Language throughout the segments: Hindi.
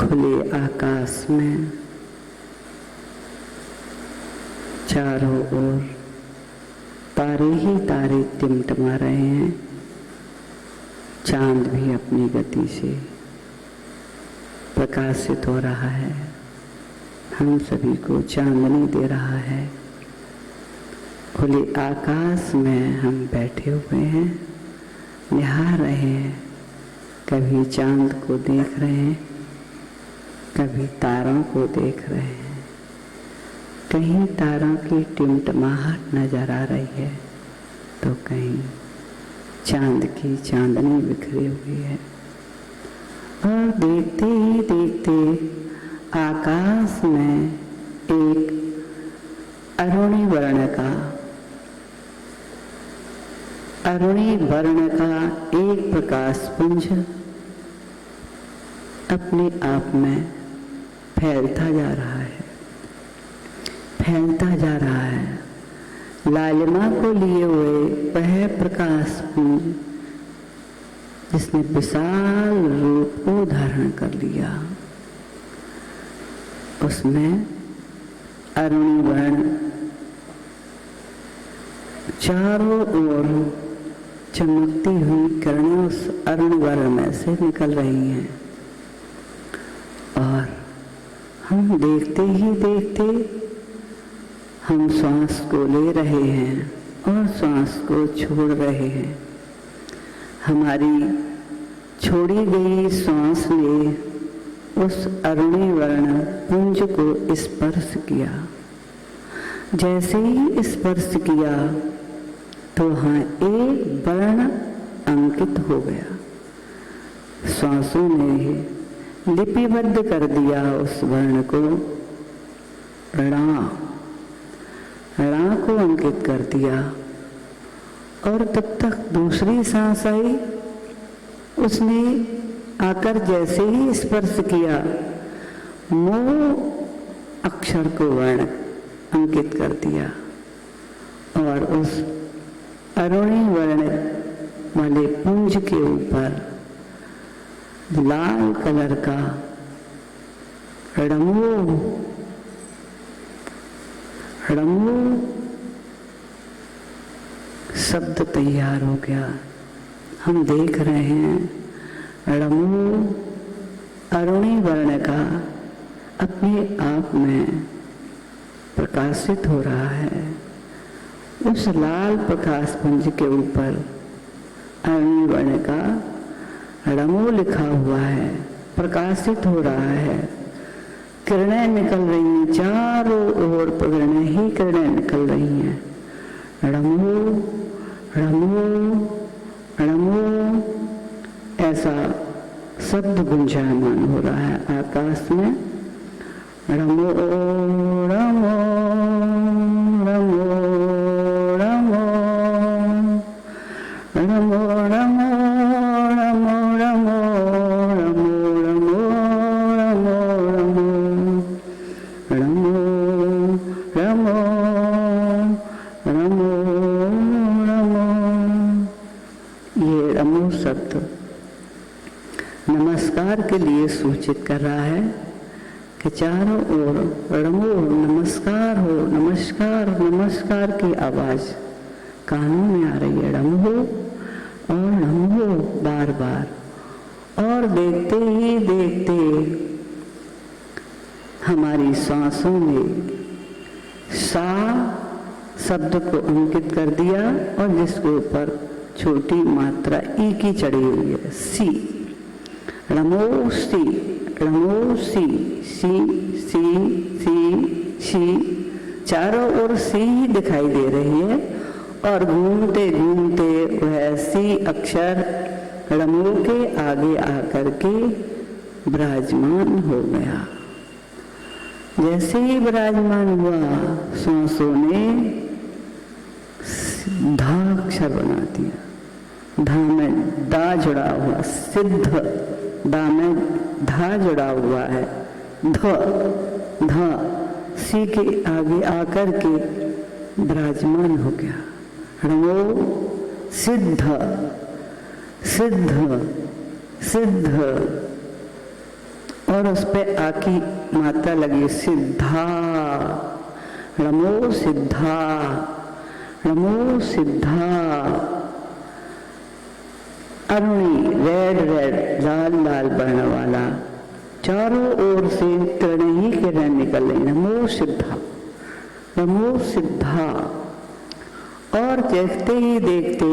खुले आकाश में चारों ओर तारे ही तारे टिमटिमा रहे हैं। चांद भी अपनी गति से प्रकाशित हो रहा है, हम सभी को चांदनी दे रहा है। खुले आकाश में हम बैठे हुए हैं, निहार रहे हैं। कभी चांद को देख रहे हैं, कभी तारों को देख रहे हैं। कहीं तारों की टिमटिमाहट नजर आ रही है तो कहीं चांद की चांदनी बिखरी हुई है। और देखते ही देखते आकाश में एक अरुणी वर्ण का एक प्रकाश पुंज अपने आप में फैलता जा रहा है। लालिमा को लिए हुए वह प्रकाश पुंज जिसने विशाल रूप को धारण कर लिया, उसमें अरुणी वर्ण चारों ओर चमकती हुई किरणें उस अरुण वर्ण में से निकल रही हैं। और हम देखते ही देखते हम श्वास को ले रहे हैं और श्वास को छोड़ रहे हैं। हमारी छोड़ी गई श्वास ने उस अरुणी वर्ण पुंज को स्पर्श किया। जैसे ही स्पर्श किया तो हाँ एक वर्ण अंकित हो गया। श्वासों ने लिपिबद्ध कर दिया उस वर्ण को, णा को अंकित कर दिया। और तब तक दूसरी सांस आई, उसने आकर जैसे ही स्पर्श किया मो अक्षर को वर्ण अंकित कर दिया। और उस अरुणी वर्ण वाले पुंज के ऊपर लाल कलर का णमो शब्द तैयार हो गया। हम देख रहे हैं णमो अरुणी वर्ण का अपने आप में प्रकाशित हो रहा है। उस लाल प्रकाश पुंज के ऊपर अरुणी वर्ण का णमो लिखा हुआ है, प्रकाशित हो रहा है। किरणें निकल रही हैं, चारों ओर किरणें ही किरणें निकल रही हैं। णमो णमो णमो ऐसा शब्द गुंजायमान हो रहा है आकाश में। णमो णमो णमो णमो णमो णमो णमो णमो णमो णमो णमो णमो णमो। ये णमो शब्द नमस्कार के लिए सूचित कर रहा है कि चारों ओर णमो नमस्कार हो, नमस्कार नमस्कार की आवाज कानों में आ रही है। णमो और णमो बार बार। और देखते ही देखते हमारी सांसों में सा शब्द को अंकित कर दिया और जिसके ऊपर छोटी मात्रा ई की चढ़ी हुई है, सी। णमो सी, णमो सी, सी सी सी सी। चारों ओर सी ही दिखाई दे रही है और घूमते घूमते वह सी अक्षर णमो के आगे आकर के विराजमान हो गया। जैसे ही विराजमान हुआ, सांसों ने धा अक्षर बना दिया। धा में दा जुड़ा हुआ, सिद्ध। दा में धा जुड़ा हुआ है, ध धा सी के आगे आकर के विराजमान हो गया। णमो सिद्ध सिद्ध सिद्ध। और उस पे आ की मात्रा लगी, सिद्धा, नमो सिद्धा, नमो सिद्धा। अरुणी, रेड रेड, लाल लाल वर्ण वाला, चारों ओर से किरण ही किरण निकल रही, नमो सिद्धा, नमो सिद्धा। और देखते ही देखते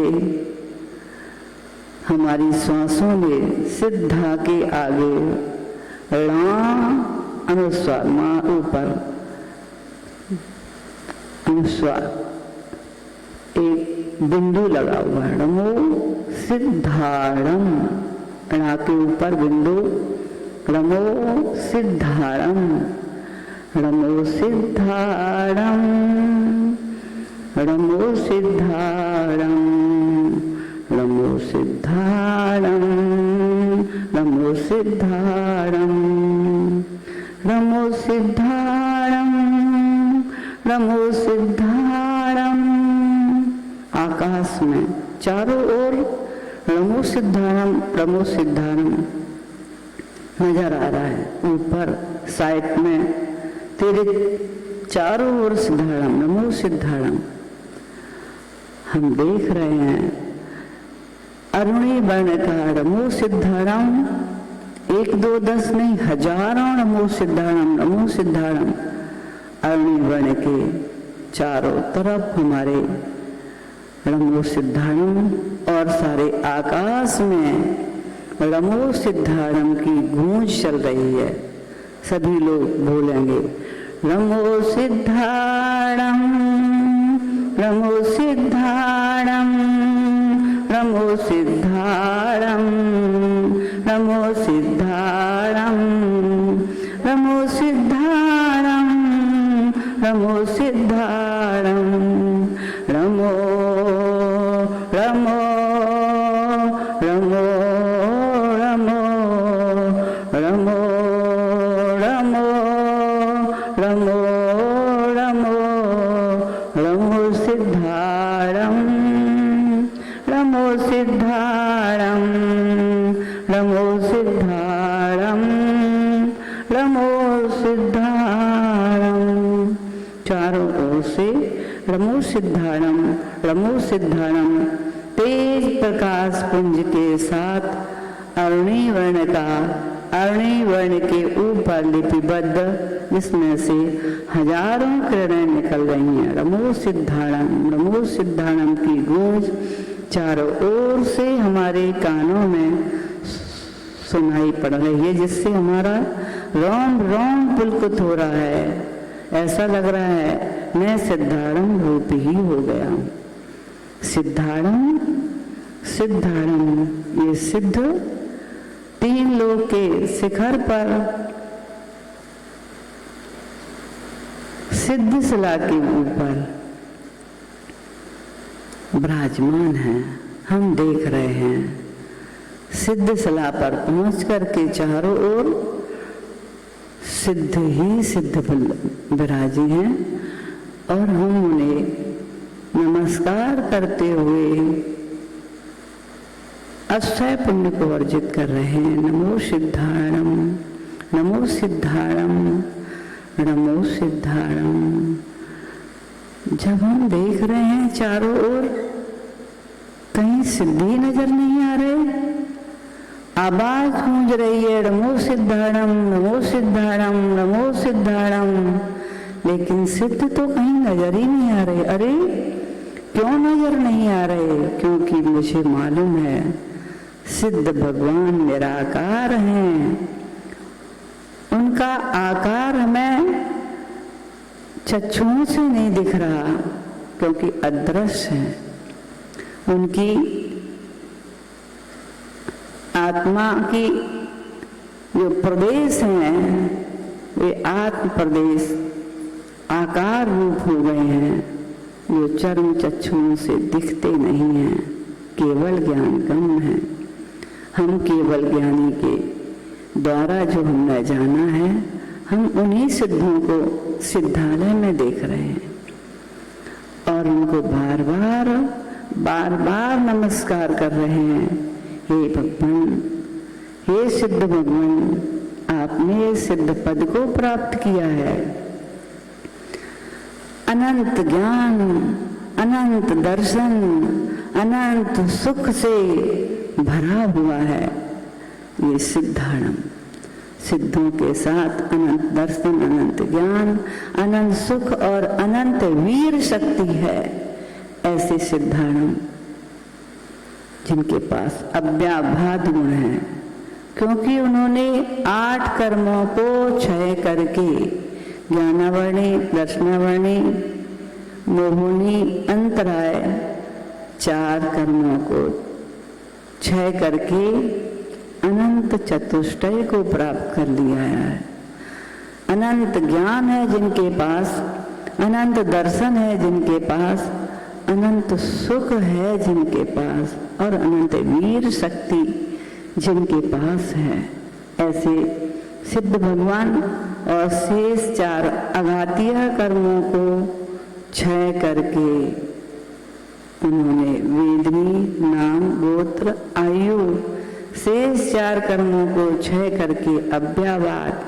हमारी श्वासों में सिद्धा के आगे ला अनुस्वार, माँ ऊपर अनुस्वार एक बिंदु लगा हुआ है, नमो सिद्धारम, णा के ऊपर बिंदु, नमो सिद्धारम, नमो सिद्धारम, नमो सिद्धारम, नमो सिद्धारम, नमो सिद्धारम, नमो सिद्धारम, नमो सिद्धारम। आकाश में चारों ओर नमो सिद्धारम, नमो सिद्धारम नजर आ रहा है। ऊपर साइड में तेरे चारों ओर सिद्धारम, नमो सिद्धारम हम देख रहे हैं। अरुणी वर्ण का नमो सिद्धारम, 1 2 10 नहीं, हजारों नमो सिद्धारम, नमो सिद्धारम अरुणी वर्ण के चारों तरफ हमारे नमो सिद्धारम, और सारे आकाश में नमो सिद्धारम की गूंज चल रही है। सभी लोग बोलेंगे नमो सिद्धारम, नमो सिद्धारम, नमो सिद्धारम, नमो सिद्धारम, नमो सिद्धारम, नमो सिद्धारम, नमो नमो नमो नमो नमो नमो नमो नमो नमो सिद्धारम, नमो सिद्धारम, नमो सिद्धारम, नमो सिद्धारम। चारों ओर से नमो सिद्धारम, नमो सिद्धारम तेज प्रकाश पुंज के साथ अरुणी वर्ण का, अरुणी वर्ण के ऊपर लिपिबद्ध, जिसमें से हजारों किरणें निकल रही हैं। नमो सिद्धारम, नमो सिद्धारम की गूंज चारों ओर से हमारे कानों में सुनाई पड़ रही है, जिससे हमारा रोम रोम पुलकित हो रहा है। ऐसा लग रहा है मैं सिद्धारम रूप ही हो गया। सिद्धारम, सिद्धारम ये सिद्ध 3 लोक के शिखर पर सिद्ध शिला के ऊपर विराजमान है। हम देख रहे हैं सिद्ध शिला पर पहुंच करके चारों ओर सिद्ध ही सिद्ध विराजे हैं, और हम उन्हें नमस्कार करते हुए अक्षय पुण्य को अर्जित कर रहे हैं। नमो सिद्धारम, नमो सिद्धारम, नमो सिद्धारम। जब हम देख रहे हैं चारों ओर कहीं सिद्धि नजर नहीं आ रहे, आवाज गूंज रही है नमो सिद्धारम, नमो सिद्धारम, नमो सिद्धारम, लेकिन सिद्ध तो कहीं नजर ही नहीं आ रहे। अरे क्यों नजर नहीं आ रहे? क्योंकि मुझे मालूम है सिद्ध भगवान निराकार हैं, उनका आकार हमें चक्षुओं से नहीं दिख रहा क्योंकि अदृश्य है। उनकी आत्मा की जो प्रदेश हैं वे आत्म प्रदेश आकार रूप हो गए हैं, जो चर्म चक्षुओं से दिखते नहीं हैं, केवल ज्ञान गम है। हम केवल ज्ञानी के द्वारा जो हमने जाना है, हम उन्हीं सिद्धों को सिद्धालय में देख रहे हैं और उनको बार बार नमस्कार कर रहे हैं। हे भगवान, हे सिद्ध भगवान, आपने सिद्ध पद को प्राप्त किया है। अनंत ज्ञान, अनंत दर्शन, अनंत सुख से भरा हुआ है ये सिद्धाणम। सिद्धों के साथ अनंत दर्शन, अनंत ज्ञान, अनंत सुख और अनंत वीर शक्ति है ऐसे सिद्धाणम जिनके पास अव्याभात गुण है, क्योंकि उन्होंने 8 कर्मों को क्षय करके ज्ञानावर्णी, दर्शनावर्णी, मोहिनी, अंतराय 4 कर्मों को क्षय करके अनंत चतुष्टय को प्राप्त कर लिया है। अनंत ज्ञान है जिनके पास, अनंत दर्शन है जिनके पास, अनंत सुख है जिनके पास और अनंत वीर शक्ति जिनके पास है, ऐसे सिद्ध भगवान और शेष 4 अघातीय कर्मों को क्षय करके उन्होंने वेदनी, नाम, गोत्र, आयु शेष 4 कर्मों को क्षय करके अव्यावाद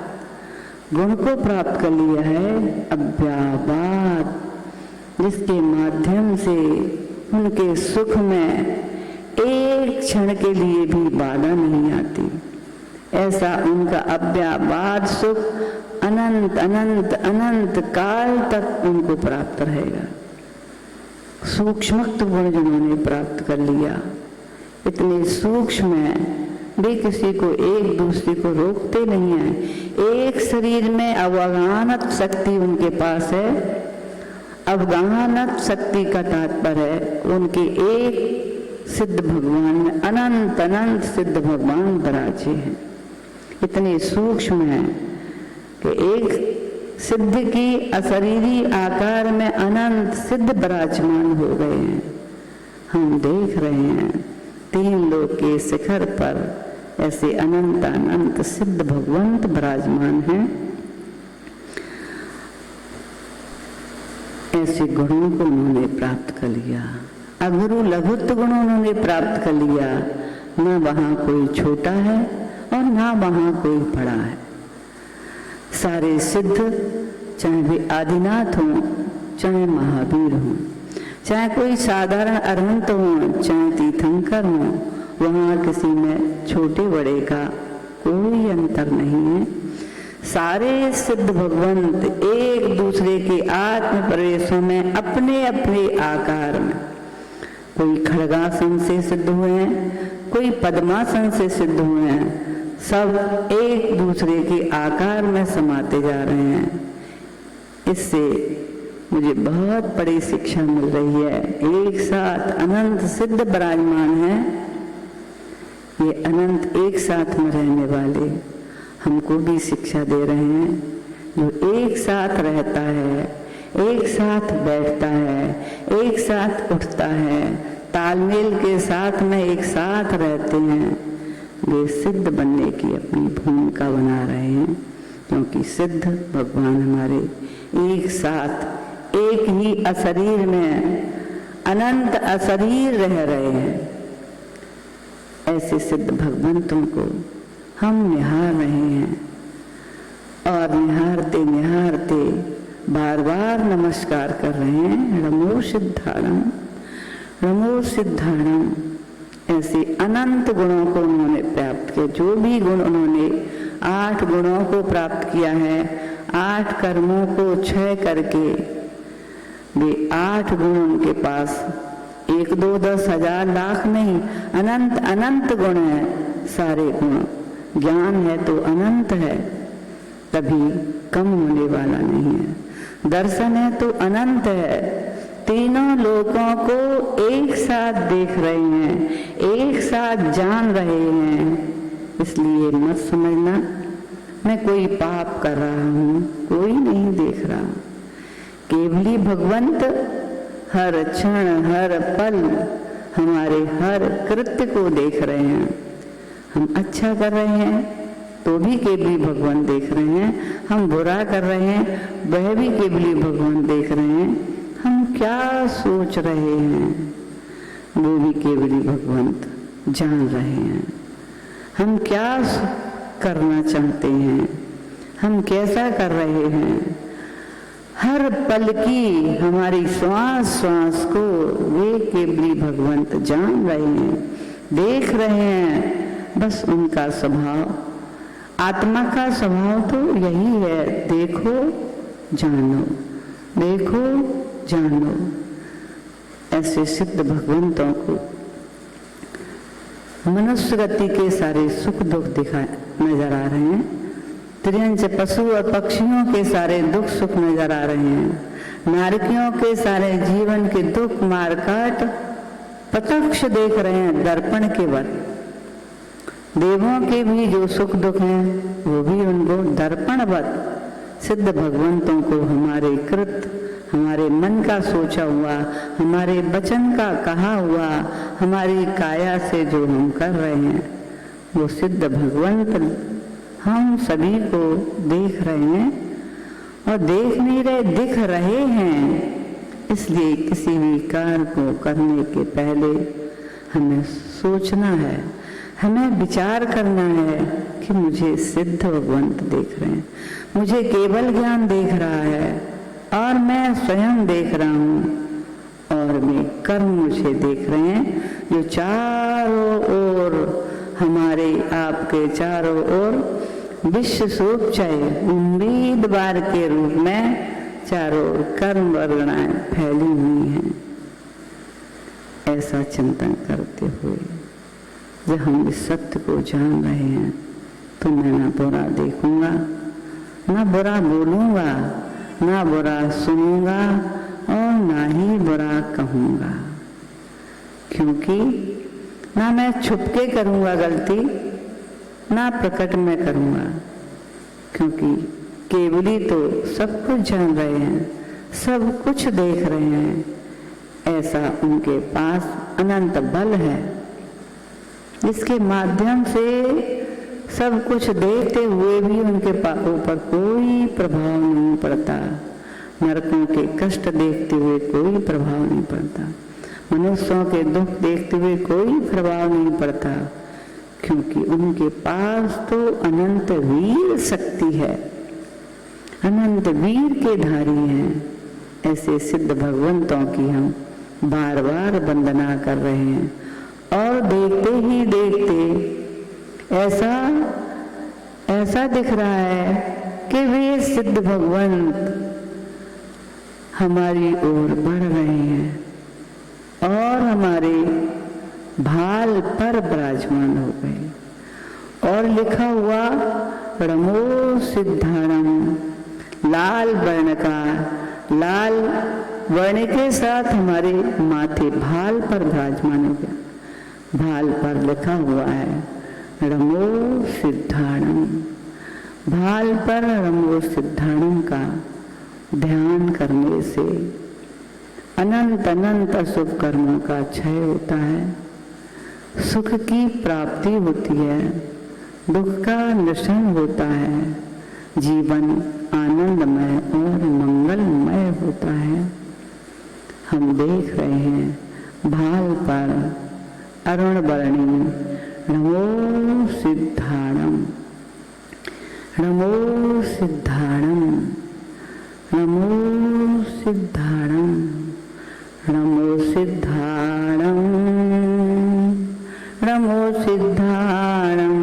गुण को प्राप्त कर लिया है। अव्यावाद जिसके माध्यम से उनके सुख में एक क्षण के लिए भी बाधा नहीं आती, ऐसा उनका अव्यावाद सुख अनंत अनंत अनंत काल तक उनको प्राप्त रहेगा। सूक्ष्मत्व गुण जिन्होंने प्राप्त कर लिया, इतने सूक्ष्म है, वे किसी को एक दूसरे को रोकते नहीं है। एक शरीर में अवगाहनत शक्ति उनके पास है। अवगाहनत शक्ति का तात्पर्य है उनके एक सिद्ध भगवान में अनंत अनंत सिद्ध भगवान विराजे हैं। इतने सूक्ष्म है कि एक सिद्ध की अशरीरी आकार में अनंत सिद्ध विराजमान हो गए हैं। हम देख रहे हैं 3 लोक के शिखर पर ऐसे अनंत अनंत सिद्ध भगवंत विराजमान हैं। ऐसे गुणों को उन्होंने प्राप्त कर लिया। अगुरु लघुत्व गुण उन्होंने प्राप्त कर लिया। न वहां कोई छोटा है और न वहां कोई बड़ा है। सारे सिद्ध, चाहे वे आदिनाथ हों, चाहे महावीर हों, चाहे कोई साधारण अरहंत हों, चाहे तीर्थंकर हों, वहां किसी में छोटे बड़े का कोई अंतर नहीं है। सारे सिद्ध भगवंत एक दूसरे के आत्म प्रवेशों में अपने अपने आकार में, कोई खड़गासन से सिद्ध हुए हैं, कोई पद्मासन से सिद्ध हुए हैं, सब एक दूसरे के आकार में समाते जा रहे हैं। इससे मुझे बहुत बड़ी शिक्षा मिल रही है। एक साथ अनंत सिद्ध विराजमान है। ये अनंत एक साथ में रहने वाले हमको भी शिक्षा दे रहे हैं। जो एक साथ रहता है, एक साथ बैठता है, एक साथ उठता है, तालमेल के साथ में एक साथ रहते हैं, वे सिद्ध बनने की अपनी भूमिका बना रहे हैं। क्योंकि सिद्ध भगवान हमारे एक साथ एक ही अशरीर में अनंत अशरीर रह रहे हैं। ऐसे सिद्ध भगवंतों को हम निहार रहे हैं और निहारते निहारते बार बार नमस्कार कर रहे हैं। नमो सिद्धाणम, नमो सिद्धाणम। ऐसे अनंत गुणों को उन्होंने प्राप्त किया। जो भी गुण उन्होंने 8 गुणों को प्राप्त किया है, 8 कर्मों को क्षय करके वे 8 गुण उनके पास 1, 2, 10, 1000, लाख नहीं, अनंत अनंत गुण है। सारे गुण, ज्ञान है तो अनंत है, कभी कम होने वाला नहीं है। दर्शन है तो अनंत है। तीनों लोगों को एक साथ देख रहे हैं, एक साथ जान रहे हैं। इसलिए मत समझना मैं कोई पाप कर रहा हूँ, कोई नहीं देख रहा। केवली भगवंत हर क्षण हर पल हमारे हर कृत्य को देख रहे हैं। हम अच्छा कर रहे हैं तो भी केवली भगवान देख रहे हैं, हम बुरा कर रहे हैं वह भी केवली भगवान देख रहे हैं। हम क्या सोच रहे हैं वो भी केवली भगवंत जान रहे हैं। हम क्या करना चाहते हैं, हम कैसा कर रहे हैं। हर पल की हमारी श्वास श्वास को वे केवली भगवंत जान रहे हैं, देख रहे हैं। बस उनका स्वभाव, आत्मा का स्वभाव तो यही है, देखो जानो, देखो जानो। ऐसे सिद्ध भगवंतों को मनुष्य गति के सारे सुख दुख दिखाए नजर आ रहे हैं, त्रियंच पशु और पक्षियों के सारे दुख सुख नजर आ रहे हैं, नारकियों के सारे जीवन के दुख मार काट प्रत्यक्ष देख रहे हैं दर्पण के वत। देवों के भी जो सुख दुख हैं वो भी उनको दर्पणवत सिद्ध भगवंतों को हमारे कृत, हमारे मन का सोचा हुआ, हमारे वचन का कहा हुआ, हमारी काया से जो हम कर रहे हैं वो सिद्ध भगवंत हम सभी को देख रहे हैं। और देख नहीं रहे, दिख रहे हैं। इसलिए किसी भी कार्य को करने के पहले हमें सोचना है, हमें विचार करना है कि मुझे सिद्ध भगवंत देख रहे हैं, मुझे केवल ज्ञान देख रहा है और मैं स्वयं देख रहा हूँ और वे कर्म मुझे देख रहे हैं जो चारों ओर हमारे आपके चारों ओर विश्व स्वरूप चाहे उम्मीदवार के रूप में चारों ओर कर्म वर्गणाएं फैली हुई हैं। ऐसा चिंतन करते हुए जब हम इस सत्य को जान रहे हैं तो मैं ना बुरा देखूंगा, ना बुरा बोलूंगा, ना बुरा सुनूंगा और ना ही बुरा कहूंगा। क्योंकि ना मैं छुपके करूंगा गलती, ना प्रकट में करूंगा, क्योंकि केवली तो सब कुछ जान रहे हैं, सब कुछ देख रहे हैं। ऐसा उनके पास अनंत बल है जिसके माध्यम से सब कुछ देखते हुए भी उनके ऊपर कोई प्रभाव नहीं पड़ता। नरकों के कष्ट देखते हुए कोई प्रभाव नहीं पड़ता, मनुष्यों के दुख देखते हुए कोई प्रभाव नहीं पड़ता, क्योंकि उनके पास तो अनंत वीर शक्ति है, अनंत वीर के धारी हैं। ऐसे सिद्ध भगवंतों की हम बार बार वंदना कर रहे हैं और देखते ही देखते ऐसा दिख रहा है कि वे सिद्ध भगवंत हमारी ओर बढ़ रहे हैं और हमारे भाल पर विराजमान हो गए। और लिखा हुआ रमो सिद्धाणम, लाल वर्ण का, लाल वर्ण के साथ हमारे माथे भाल पर विराजमान हो गया। भाल पर लिखा हुआ है रमो सिद्धाणम, भाल पर रमो सिद्धाणम का ध्यान करने से अनंत अनंत अशुभ कर्मों का क्षय होता है, सुख की प्राप्ति होती है, दुख का निशमन होता है, जीवन आनंदमय और मंगलमय होता है। हम देख रहे हैं भाल पर अरुण वर्णी नमो सिद्धाणम, नमो सिद्धाणम, नमो सिद्धाणम, नमो सिद्धाणम, नमो सिद्धाणम,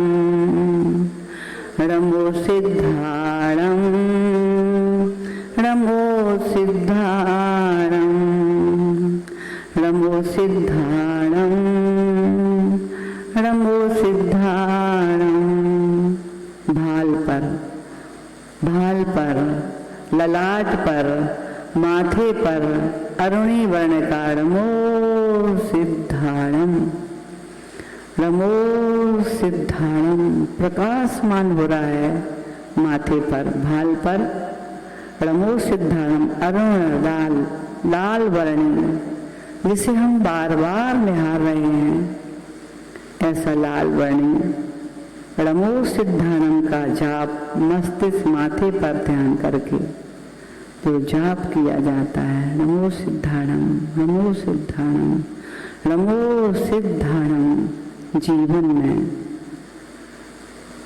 नमो सिद्धाणम, नमो सिद्धाणम, नमो सिद्धाणम, नमो सिद्धाणम। भाल पर, ललाट पर, माथे पर अरुणी वर्ण का नमो सिद्धाणम, नमो सिद्धाणम प्रकाशमान हो रहा है माथे पर, भाल पर नमो सिद्धाणम अरुण लाल, लाल वर्णी, जिसे हम बार बार निहार रहे हैं। ऐसा लाल वर्णी नमो सिद्धाणम का जाप मस्तिष्क माथे पर ध्यान करके तो जाप किया जाता है। नमो सिद्धाणम, नमो सिद्धाणम, नमो सिद्धाणम जीवन में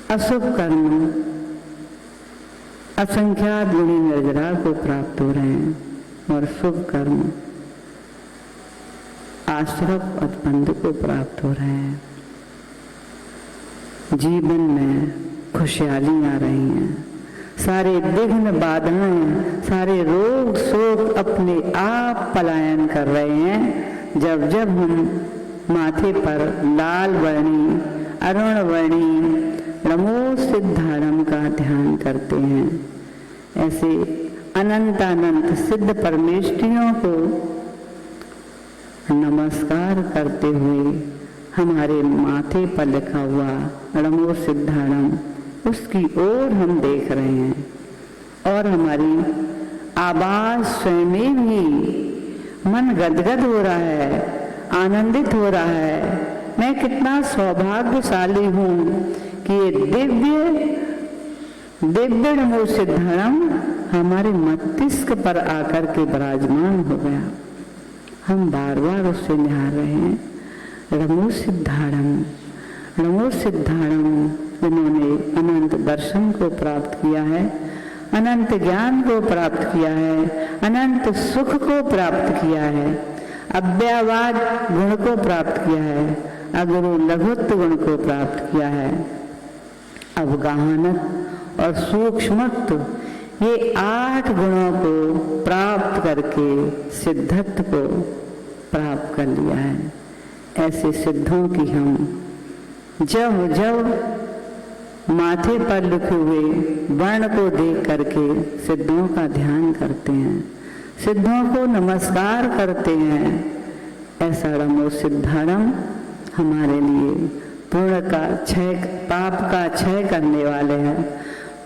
अशुभ कर्म असंख्यात गुणी निर्जरा को प्राप्त हो रहे हैं और शुभ कर्म आश्रफ अतबंध को प्राप्त हो रहे हैं। जीवन में खुशहाली आ रही हैं, सारे विघ्न बाधाएं, सारे रोग शोक अपने आप पलायन कर रहे हैं जब जब हम माथे पर लाल वर्णी अरुण वर्णी नमोसिद्धारम का ध्यान करते हैं। ऐसे अनंत अनंत सिद्ध परमेष्ठियों को नमस्कार करते हुए हमारे माथे पर लिखा हुआ नमोसिद्धारम उसकी ओर हम देख रहे हैं और हमारी आवाज स्वयं भी मन गदगद हो रहा है, आनंदित हो रहा है। मैं कितना सौभाग्यशाली हूँ कि ये दिव्य नमोसिद्धारम हमारे मस्तिष्क पर आकर के विराजमान हो गया। हम बार बार उससे निहार रहे हैं। नमोसिद्धारम नमोसिद्धारम जिन्होंने अनंत दर्शन को प्राप्त किया है, अनंत ज्ञान को प्राप्त किया है, अनंत सुख को प्राप्त किया है, अव्ययवाद गुण को प्राप्त किया है, अगुरु लघुत्व गुण को प्राप्त किया है, अवगाहनत और सूक्ष्मत्व ये 8 गुणों को प्राप्त करके सिद्धत्व को प्राप्त कर लिया है। ऐसे सिद्धों की हम जब जब माथे पर लिखे हुए वर्ण को देख करके सिद्धों का ध्यान करते हैं, सिद्धों को नमस्कार करते हैं, ऐसा नमोसिद्धारम हमारे लिए पुण्य का क्षय, पाप का क्षय करने वाले हैं,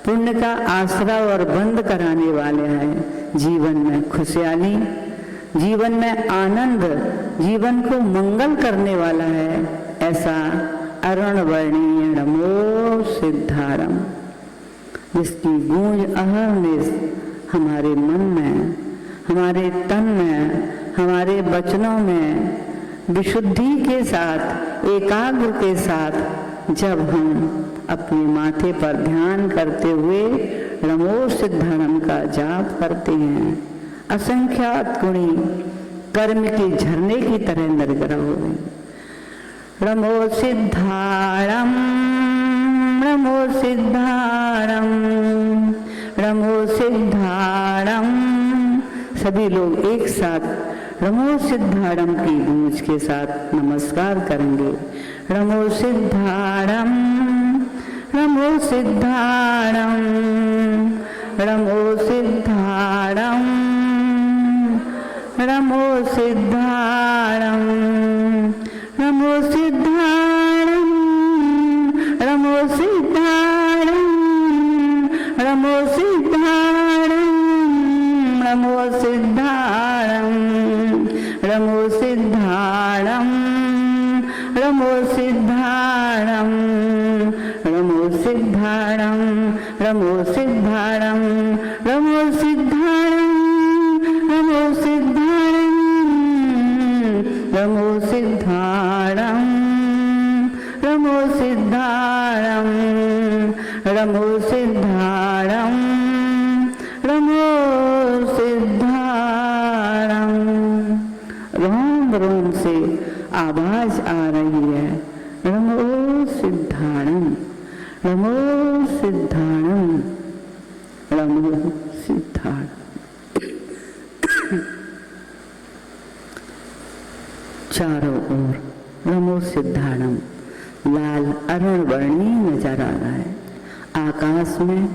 पुण्य का आसरा और बंद कराने वाले हैं। जीवन में खुशहाली, जीवन में आनंद, जीवन को मंगल करने वाला है। ऐसा अरुण वर्णीय नमोसिद्धारम जिसकी गूंज अहर्निश हमारे मन में, हमारे तन में, हमारे वचनों में विशुद्धि के साथ, एकाग्र के साथ जब हम अपने माथे पर ध्यान करते हुए नमोसिद्धारम का जाप करते हैं, असंख्यात गुणी कर्म के झरने की तरह निर्जरा हो गए। नमोसिद्धारम नमोसिद्धारम नमोसिद्धारम। सभी लोग एक साथ नमोसिद्धारम की गूंज के साथ नमस्कार करेंगे। नमोसिद्धारम नमोसिद्धारम नमोसिद्धारम नमोसिद्धारम नमोसिद्धारम नमोसिद्धारम नमोसिद्धारम नमोसिद्धारम नमोसिद्धारम नमोसिद्धारम नमोसिद्धारम नमोसिद्धारम नमोसिद्धारम नमोसिद्धारम नमोसिद्धारम नमोसिद्धारम नमोसिद्धारम नमोसिद्धारम। रोम रोम से आवाज आ रही है नमोसिद्धारम नमोसिद्धारम नमोसिद्धारम। चारों ओर नमोसिद्धारम लाल अरुण वर्णी नजर आ रहा है। आकाश में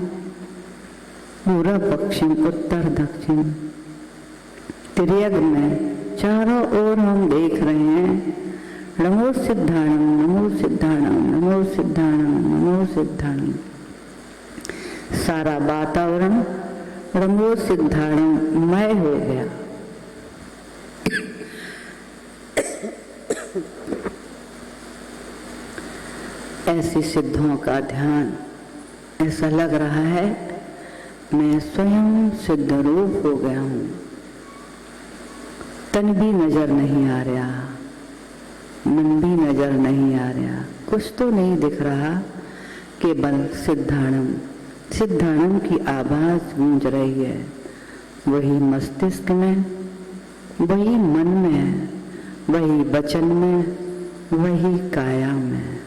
पूरब पश्चिम उत्तर दक्षिण त्रियग में चारों ओर हम देख रहे हैं नमोसिद्धारम नमोसिद्धारम नमोसिद्धारम नमोसिद्धारम। सारा वातावरण नमोसिद्धारम मय हो गया। ऐसी सिद्धों का ध्यान, ऐसा लग रहा है मैं स्वयं सिद्ध रूप हो गया हूँ। तन भी नजर नहीं आ रहा, मन भी नजर नहीं आ रहा, कुछ तो नहीं दिख रहा, केवल सिद्धाणम, सिद्धाणम की आवाज गूंज रही है। वही मस्तिष्क में, वही मन में, वही वचन में, वही काया में।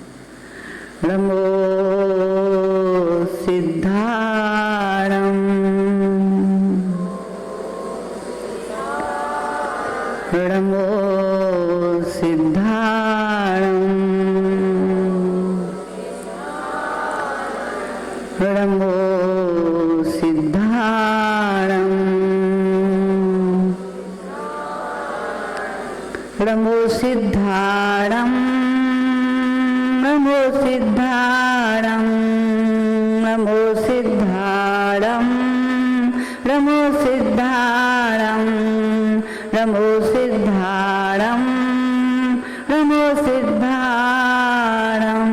नमो सिद्धाणम, नमो सिद्धाणम, नमो सिद्धाणम, नमो सिद्धाणम, नमो सिद्धाणम, नमो सिद्धाणम, नमो सिद्धाणम, नमो सिद्धाणम, नमो सिद्धाणम, नमो सिद्धाणम,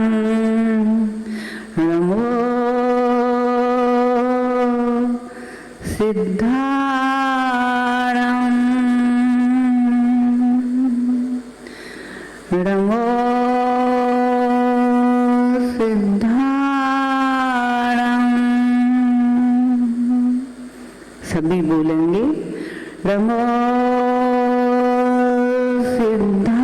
नमो सिद्धाणम। सभी बोलेंगे नमो सिद्धाणम,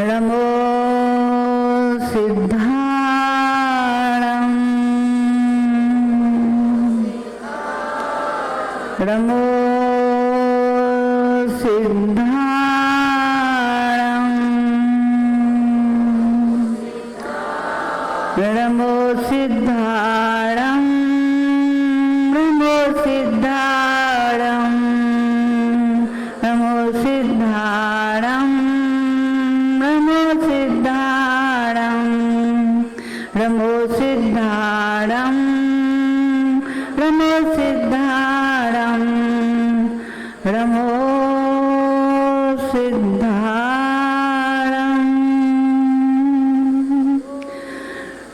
नमो सिद्धाणम, नमो सिद्धाणम, नमो सिद्धाणम, नमो सिद्धाणम, नमो सिद्धाणम, नमो सिद्धाणम, नमो सिद्धाणम, नमो सिद्धाणम, नमो सिद्धाणम,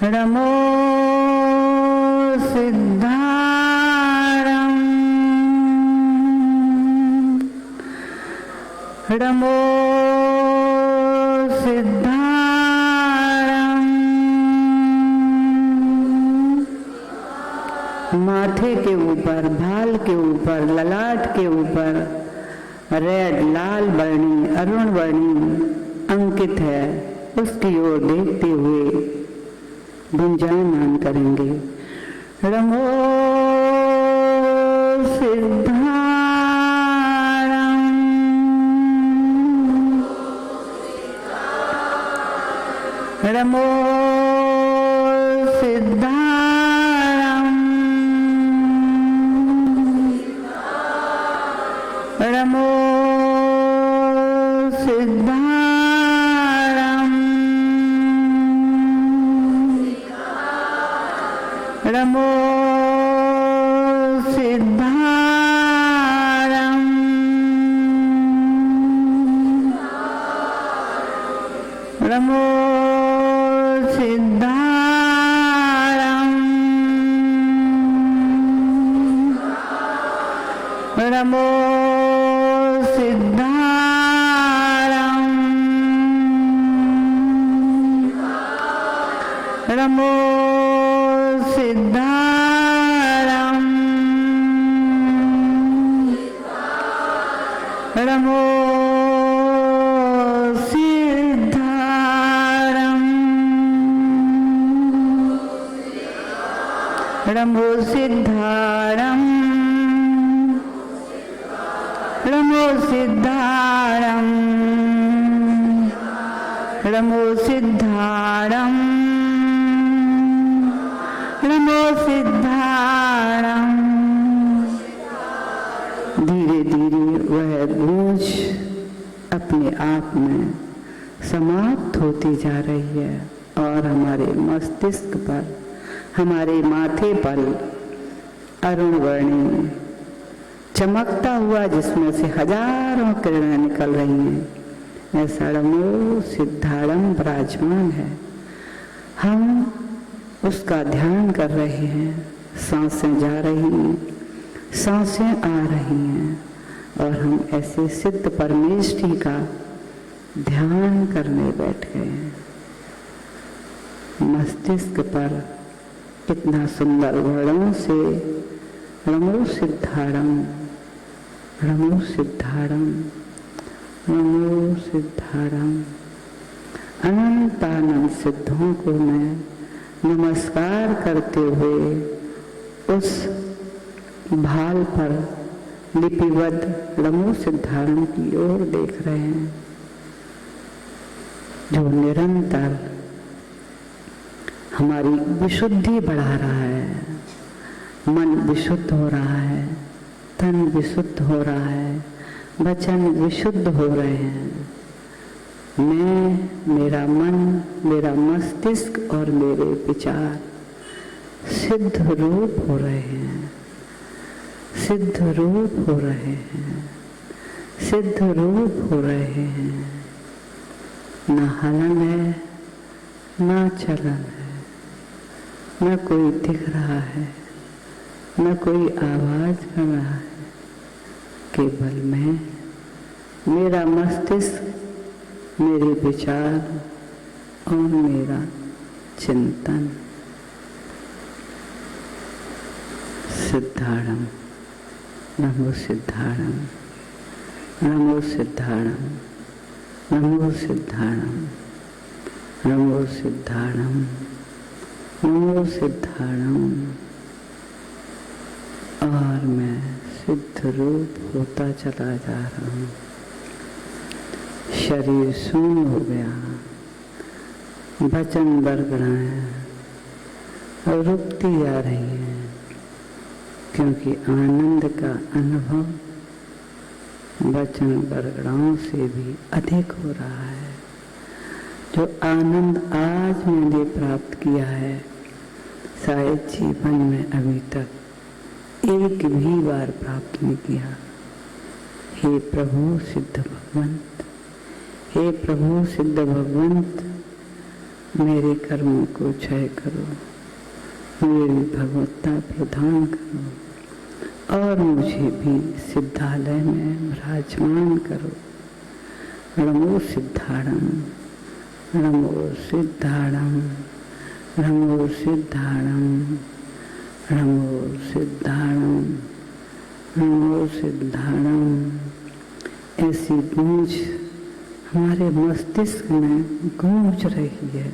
नमो सिद्धाणम, नमो सिद्धाणम। माथे के ऊपर, भाल के ऊपर, ललाट के ऊपर रेड लाल वर्णी, अरुण वर्णी अंकित है। उसकी ओर देखते हुए गुंजायमान करेंगे नमो सिद्धाणम, नमो सिद्धाणम, नमो सिद्धाणम, नमो सिद्धाणम, नमो सिद्धाणम, नमो सिद्धाणम, नमो सिद्धाणम, नमो सिद्धाणम, नमो सिद्धाणम, नमो सिद्धाणम, नमो सिद्धाणम, नमो सिद्धाणम। धीरे धीरे वह गूंज अपने आप में समाप्त होती जा रही है और हमारे मस्तिष्क पर, हमारे माथे पर अरुण वर्णी चमकता हुआ, जिसमें से हजारों किरणें निकल रही हैं, ऐसा नमो सिद्धाणम विराजमान है। हम उसका ध्यान कर रहे हैं। सांसें जा रही हैं, सांसें आ रही हैं और हम ऐसे सिद्ध परमेष्ठी का ध्यान करने बैठ गए हैं। मस्तिष्क पर कितना सुंदर वर्णों से रमो सिद्धाड़म, रमो सिद्धाड़म, रमो सिद्धाड़म। अनंतानंद सिद्धों को मैं नमस्कार करते हुए उस भाल पर लिपिबद्ध रमो सिद्धाड़म की ओर देख रहे हैं, जो निरंतर हमारी विशुद्धि बढ़ा रहा है। मन विशुद्ध हो रहा है, तन विशुद्ध हो रहा है, वचन विशुद्ध हो रहे हैं। मैं, मेरा मन, मेरा मस्तिष्क और मेरे विचार सिद्ध रूप हो रहे हैं, सिद्ध रूप हो रहे हैं, सिद्ध रूप हो रहे हैं। न हलन है, न चलन है, न कोई दिख रहा है, न कोई आवाज कर रहा है। केवल मैं, मेरा मस्तिष्क, मेरे विचार और मेरा चिंतन। सिद्धाड़म, नमो सिद्धाड़म, नमो सिद्धाड़म, नमो सिद्धाड़म, नमो सिद्धाड़म, नमो सिद्धाड़म। और मैं सिद्ध रूप होता चला जा रहा हूँ। शरीर शून्य हो गया, वचन बरगड़ाएं और रुकती जा रही है, क्योंकि आनंद का अनुभव वचन बरगड़ाओं से भी अधिक हो रहा है। जो आनंद आज मैंने प्राप्त किया है, शायद जीवन में अभी तक एक भी बार प्राप्त नहीं किया। हे प्रभु सिद्ध भगवंत, हे प्रभु सिद्ध भगवंत, मेरे कर्मों को क्षय करो, मेरी भगवत्ता प्रदान करो और मुझे भी सिद्धालय में विराजमान करो। रमो सिद्धाड़म, रमो सिद्धाड़म, रमो सिद्धाड़म, रमो सिद्धाड़म, रमो सिद्धाड़म। ऐसी गूंज हमारे मस्तिष्क में गूंज रही है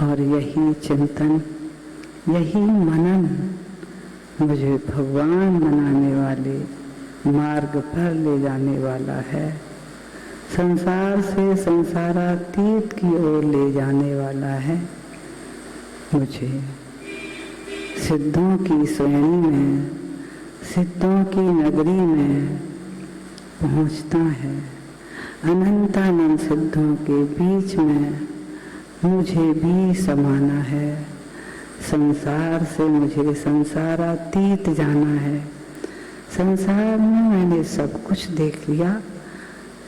और यही चिंतन, यही मनन मुझे भगवान बनाने वाले मार्ग पर ले जाने वाला है, संसार से संसारातीत की ओर ले जाने वाला है। मुझे सिद्धों की श्रेणी में, सिद्धों की नगरी में पहुंचना है। अनंतानंद सिद्धों के बीच में मुझे भी समाना है। संसार से मुझे संसारातीत जाना है। संसार में मैंने सब कुछ देख लिया,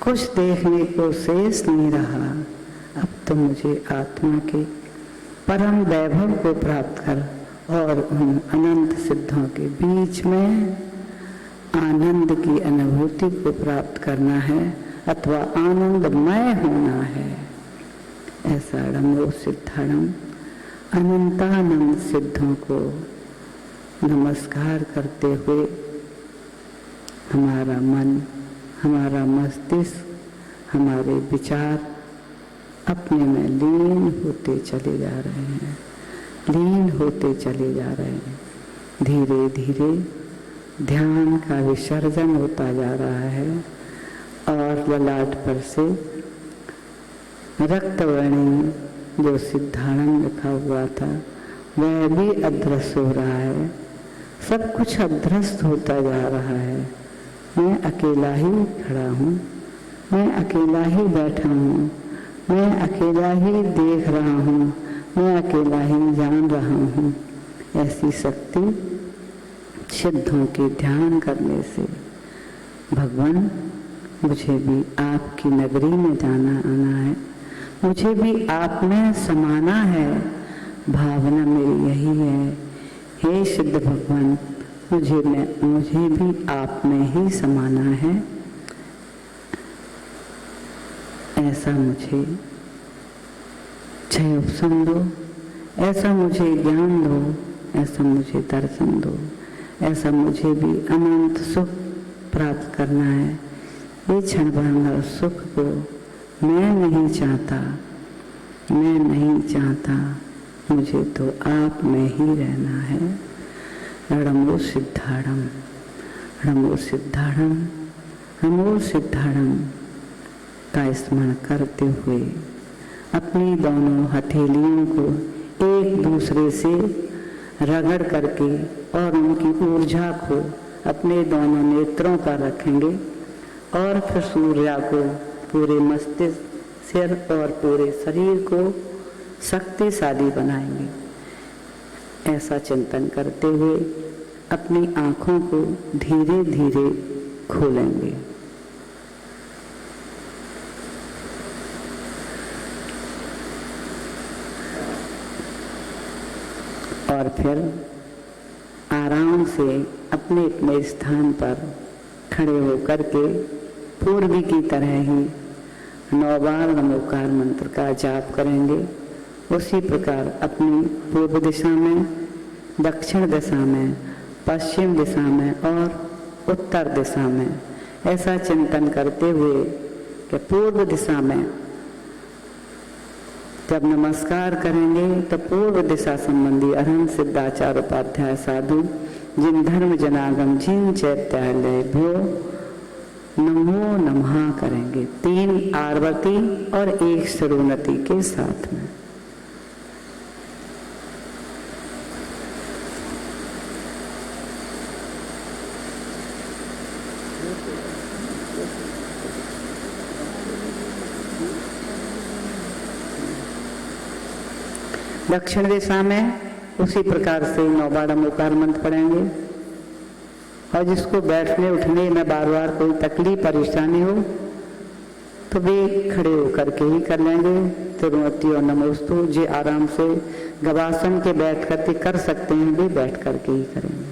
कुछ देखने को शेष नहीं रहा। अब तो मुझे आत्मा के परम वैभव को प्राप्त कर और उन अनंत सिद्धों के बीच में आनंद की अनुभूति को प्राप्त करना है अथवा आनंदमय होना है। ऐसा रमो सिद्धाड़म अनंतानंद सिद्धों को नमस्कार करते हुए हमारा मन, हमारा मस्तिष्क, हमारे विचार अपने में लीन होते चले जा रहे हैं, लीन होते चले जा रहे हैं। धीरे धीरे ध्यान का विसर्जन होता जा रहा है और ललाट पर से रक्तवर्णी जो सिद्धाड़म लिखा हुआ था वह भी अदृश्य हो रहा है। सब कुछ अदृश्य होता जा रहा है। मैं अकेला ही खड़ा हूँ, मैं अकेला ही बैठा हूँ, मैं अकेला ही देख रहा हूँ, मैं अकेला ही जान रहा हूँ। ऐसी शक्ति सिद्धों के ध्यान करने से भगवान, मुझे भी आपकी नगरी में जाना आना है, मुझे भी आप में समाना है। भावना मेरी यही है, हे सिद्ध भगवान, मुझे भी आप में ही समाना है। ऐसा मुझे क्षय उपशम दो, ऐसा मुझे ज्ञान दो, ऐसा मुझे दर्शन दो, ऐसा मुझे भी अनंत सुख प्राप्त करना है। ये क्षण भर सुख को मैं नहीं चाहता, मैं नहीं चाहता, मुझे तो आप में ही रहना है। रणमो सिद्धाणम, रणमो सिद्धाणम, रणमो सिद्धाणम का स्मरण करते हुए अपनी दोनों हथेलियों को एक दूसरे से रगड़ करके और उनकी ऊर्जा को अपने दोनों नेत्रों पर रखेंगे और फिर सूर्य को पूरे मस्तिष्क, सिर और पूरे शरीर को शक्तिशाली बनाएंगे। ऐसा चिंतन करते हुए अपनी आँखों को धीरे धीरे खोलेंगे। और फिर आराम से अपने अपने स्थान पर खड़े होकर के पूर्वी की तरह ही 9 बार नमोकार मंत्र का जाप करेंगे। उसी प्रकार अपनी पूर्व दिशा में, दक्षिण दिशा में, पश्चिम दिशा में और उत्तर दिशा में ऐसा चिंतन करते हुए कि पूर्व दिशा में जब नमस्कार करेंगे तो पूर्व दिशा संबंधी अरहंत सिद्धाचार्य उपाध्याय साधु जिन धर्म जनागम जिन चैत्यालयभ्यो नमो नमः करेंगे, 3 आरवती और 1 श्रोणति के साथ में। दक्षिण दिशा में उसी प्रकार से 9 बार नमोकार मंत्र पढ़ेंगे और जिसको बैठने उठने में बार बार कोई तकलीफ परेशानी हो तो भी खड़े होकर के ही कर लेंगे। तिरुमति और नमोस्तु जे आराम से गवासन के बैठ करके कर सकते हैं भी बैठ करके ही करेंगे।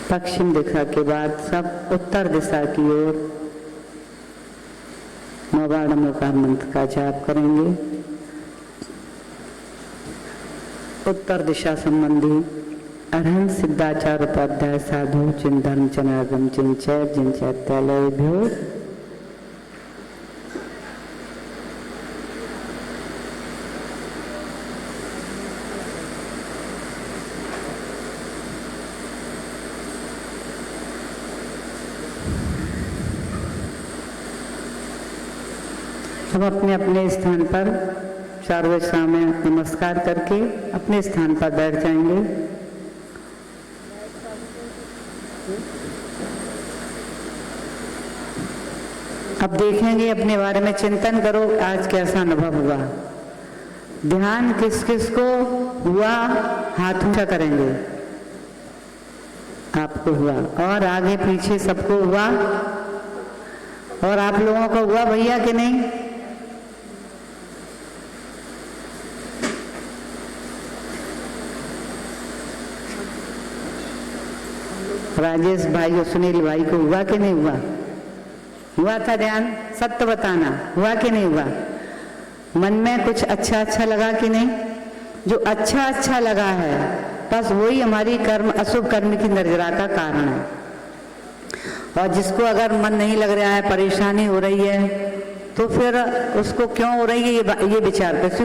पश्चिम दिशा के बाद सब उत्तर दिशा की ओर 9 बार नमोकार मंत्र का जाप करेंगे। उत्तर दिशा संबंधी अरहंत सिद्धाचार्य उपाध्याय साधु जिन धर्म जनागम जिन चैत्यालयभ्यो हम अपने अपने स्थान पर चारों दिशा में नमस्कार करके अपने स्थान पर बैठ जाएंगे। अब देखेंगे, अपने बारे में चिंतन करो, आज कैसा अनुभव हुआ। ध्यान किस किस को हुआ, हाथ ऊंचा करेंगे। आपको हुआ और आगे पीछे सबको हुआ और आप लोगों को हुआ भैया कि नहीं? राजेश भाई और सुनील भाई को हुआ कि नहीं हुआ? हुआ था ध्यान? सत्य बताना, हुआ कि नहीं हुआ? मन में कुछ अच्छा अच्छा लगा कि नहीं? जो अच्छा अच्छा लगा है बस वही हमारी कर्म, अशुभ कर्म की निर्जरा का कारण है। और जिसको अगर मन नहीं लग रहा है, परेशानी हो रही है, तो फिर उसको क्यों हो रही है ये विचार कर।